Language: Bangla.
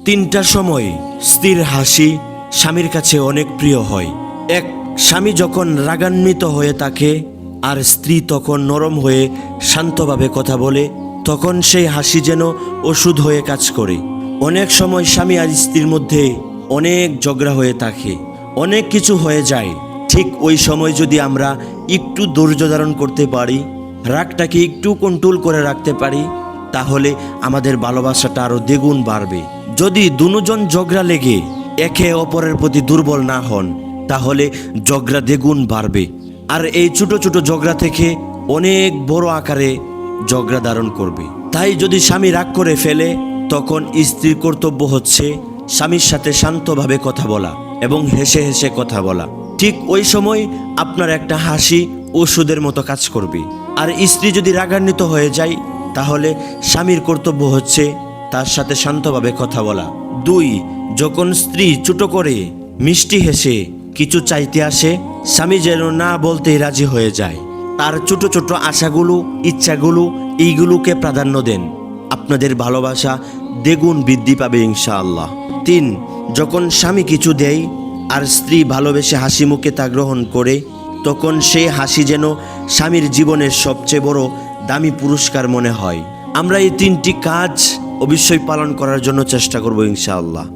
তিনটার সময় স্ত্রীর হাসি স্বামীর কাছে অনেক প্রিয় হয়। এক, স্বামী যখন রাগান্বিত হয়ে থাকে আর স্ত্রী তখন নরম হয়ে শান্তভাবে কথা বলে, তখন সেই হাসি যেন ওষুধ হয়ে কাজ করে। অনেক সময় স্বামী আর স্ত্রীর মধ্যে অনেক ঝগড়া হয়ে থাকে, অনেক কিছু হয়ে যায়। ঠিক ওই সময় যদি আমরা একটু ধৈর্য ধারণ করতে পারি, রাগটাকে একটু কন্ট্রোল করে রাখতে পারি, তাহলে আমাদের ভালোবাসাটা আরও দ্বিগুণ বাড়বে। যদি দুজন ঝগড়া লেগে একে অপরের প্রতি দুর্বল না হন, তাহলে ঝগড়া দ্বিগুণ বাড়বে। আর এই ছোট ছোট ঝগড়া থেকে অনেক বড় আকারে ঝগড়া ধারণ করবে। তাই যদি স্বামী রাগ করে ফেলে, তখন স্ত্রীর কর্তব্য হচ্ছে স্বামীর সাথে শান্তভাবে কথা বলা এবং হেসে হেসে কথা বলা। ঠিক ওই সময় আপনার একটা হাসি ওষুধের মতো কাজ করবে। আর স্ত্রী যদি রাগান্বিত হয়ে যায়, তাহলে স্বামীর কর্তব্য হচ্ছে তার সাথে শান্তভাবে কথা বলা। 2, যখন স্ত্রী ছোট করে মিষ্টি হেসে কিছু চাইতে আসে, স্বামী যেন না বলতেই রাজি হয়ে যায়। তার ছোট ছোট আশাগুলো, ইচ্ছাগুলো, এইগুলোকে প্রাধান্য দেন। আপনাদের ভালোবাসা দ্বিগুণ বৃদ্ধি পাবে ইনশাআল্লাহ। 3, যখন স্বামী কিছু দেয় আর স্ত্রী ভালোবেসে হাসি মুখে তা গ্রহণ করে, তখন সেই হাসি যেন স্বামীর জীবনের সবচেয়ে বড় দামি পুরস্কার মনে হয়। আমরা এই 3টি কাজ অবশ্যই পালন করার জন্য চেষ্টা করব ইনশাআল্লাহ।